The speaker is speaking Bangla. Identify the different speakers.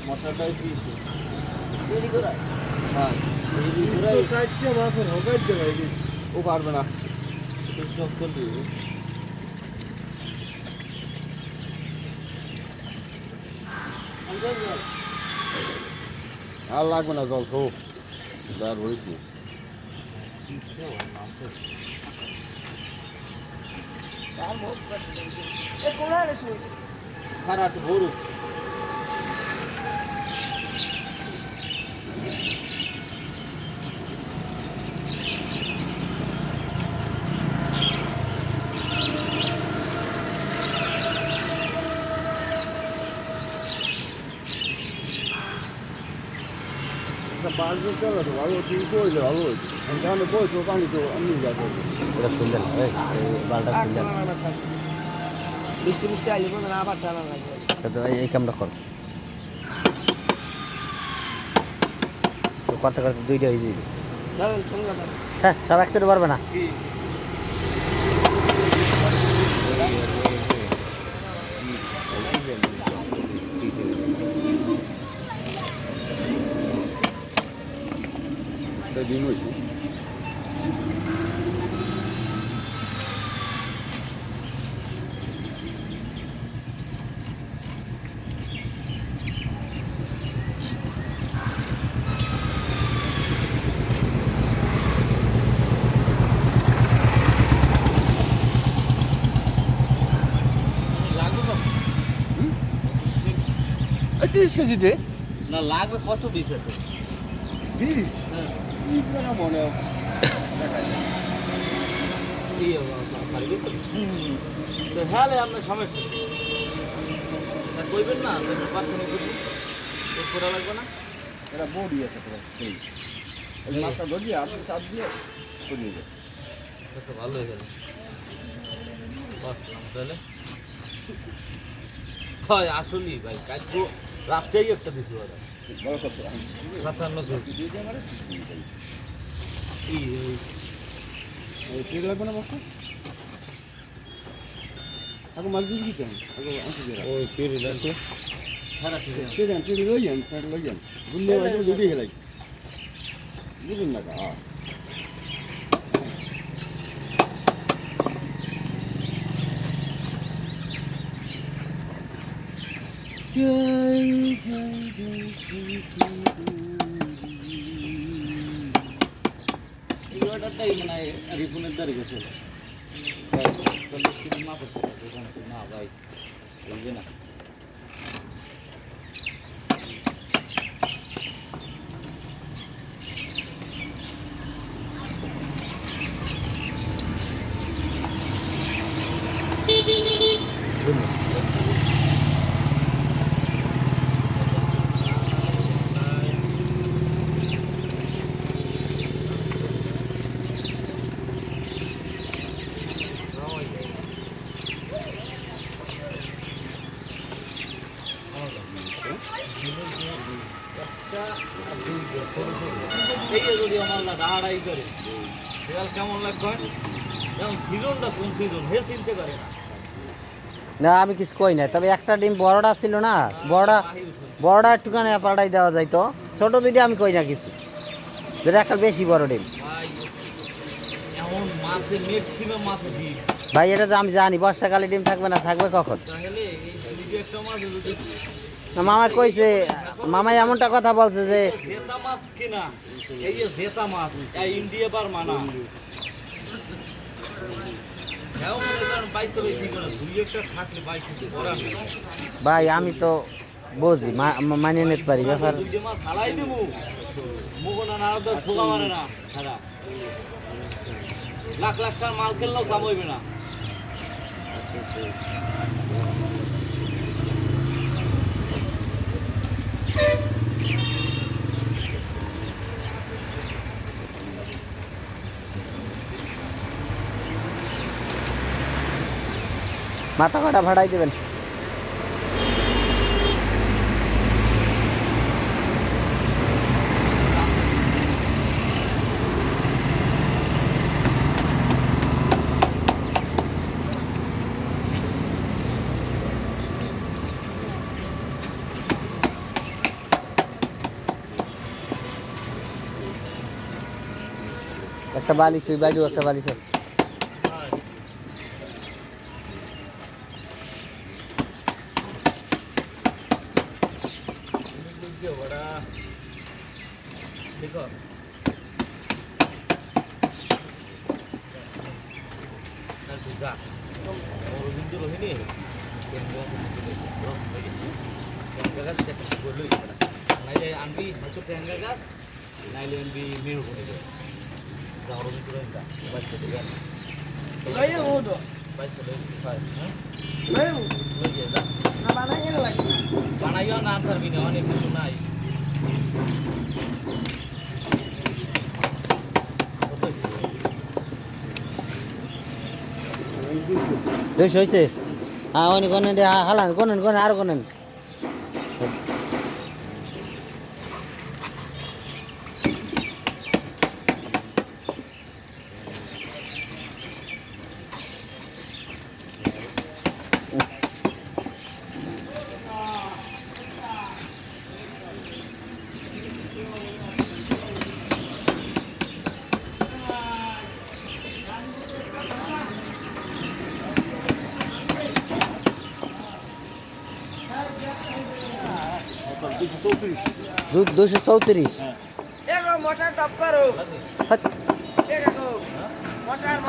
Speaker 1: মাথাটাই শিশু
Speaker 2: দেরি করে
Speaker 1: হ্যাঁ
Speaker 3: চারটে মাছের হবে ভাই
Speaker 1: ও পারবে না স্টপ করে দিবে আর লাগবে না জল তো যার হয়েছি
Speaker 2: তার মুখ এ কোড়া রে শুই
Speaker 1: খারাপ ভরু বাড়িতে চলে তো ভালো তুই করলে ভালো হয়েছে তাহলে বলছো পানি তো আমি যাবো
Speaker 4: এটা সুন্দর এই বালটা সুন্দর
Speaker 2: বৃষ্টি বৃষ্টি আইলে মনে হয় আবার টানা লাগবে
Speaker 4: তো এই কামটা কর কত করতে দুইটা হয়ে যাবে
Speaker 2: চলেন তোমরা
Speaker 4: হ্যাঁ সব একসাথে পারবে না
Speaker 1: ডিম হয়েছে
Speaker 3: এই 30 কেজি দে
Speaker 1: না লাগবে কত বিষ আছে
Speaker 3: 20
Speaker 1: হ্যাঁ
Speaker 3: কি করে মনে
Speaker 1: এই পারবে তো তো হ্যাঁ আপনার সমস্যা তা কইবেন না পার্সোনাল বুঝি তো করা লাগবে না
Speaker 3: এটা বডি আছে পুরো সেই এই মাছটা ধরিয়ে আপনি চাপ দিয়ে করিয়ে দেন
Speaker 1: তো ভালো হয়ে গেল বসলাম তাহলে হয় আসলেই ভাই কাজু রাত্রেই একটা দিছি ওরা
Speaker 3: বড় কত
Speaker 1: 57
Speaker 3: দিয়ে দে আমারে
Speaker 1: এই
Speaker 3: এই ঠিক লাগবে না বস্তা আগে মাছ দিয়ে দিতেন আগে আনতে দিয়ে
Speaker 1: ওই ফিরে দেন হ্যাঁ ঠিক আছে
Speaker 3: ঠিক লই যান ফের লই যান বুঝলে হয়তো দুটি হেলাই বুঝুন না কা
Speaker 1: এই অর্ডারটাই মানে রিফুনের দ্বারে গেছে না ভাই বলবে না এই যে যদি আমার ডাহাড়াই করে সেটার কেমন লাগবে যেমন সিজনটা কোন সিজন হে চিনতে পারে না
Speaker 4: না আমি কিছু কই না তবে একটা ডিম বড়টা ছিল না বড়টা একটুখানি পাল্টাই দেওয়া যায় তো ছোট দুইটা আমি কই না কিছু যেটা একটা বেশি বড় ডিম
Speaker 1: ভাই এমন মাছে ম্যাক্সিমাম মাছে ডিম
Speaker 4: ভাই এটা তো আমি জানি বর্ষাকালে ডিম থাকবে না থাকবে কখন
Speaker 1: তাহলে এই দুই একটা মাছ যদি
Speaker 4: না, মামা কইছে মামা এমনটা কথা বলছে যে
Speaker 1: জেতা মাছ কিনা এই যে জেতা মাছ এই ইন্ডিয়া বার মানা হ্যাঁ মনে করেন বাইশে বেশি করে দুই একটা থাকলে বাইক কিছু করার নেই
Speaker 4: ভাই আমি তো বুঝি মানিয়ে নিতে পারি ব্যাপার
Speaker 1: দুইটা মাছ হারাই দেবো মুখনা না তো শোকা মারে না সারা লাখ লাখ টাকার মাল খেললেও কাম হইবে না
Speaker 4: মাথা কাটা ভাড়াই দেবেন একটা বালিশ ওই বাইরেও একটা বালিশ আছে
Speaker 1: দেখো যা অরবিন্দ রোহিণী নাইলে আনবি হয়তো ট্যাঙ্গা গাছ নাইলে আনবি মেরু করে দেবে যা অরবিন্দ রোহিণী যা বাইশে দেবে
Speaker 2: লইয়ে ওটো
Speaker 1: বাইশে হ্যাঁ
Speaker 2: লইয়ে
Speaker 1: লই গিয়ে যা
Speaker 2: না বানাই গেলে লাগে
Speaker 1: বানাইও না আনতারবি না অনেক কিছু নাই
Speaker 4: বেশ হয়েছে হ্যাঁ অনেক কোনেন হালান কোনেন কোনেন আরো কোনেন
Speaker 3: দুশো
Speaker 4: 234
Speaker 2: এগো মোটা টপ করো
Speaker 4: হাট।
Speaker 2: এগো মোটা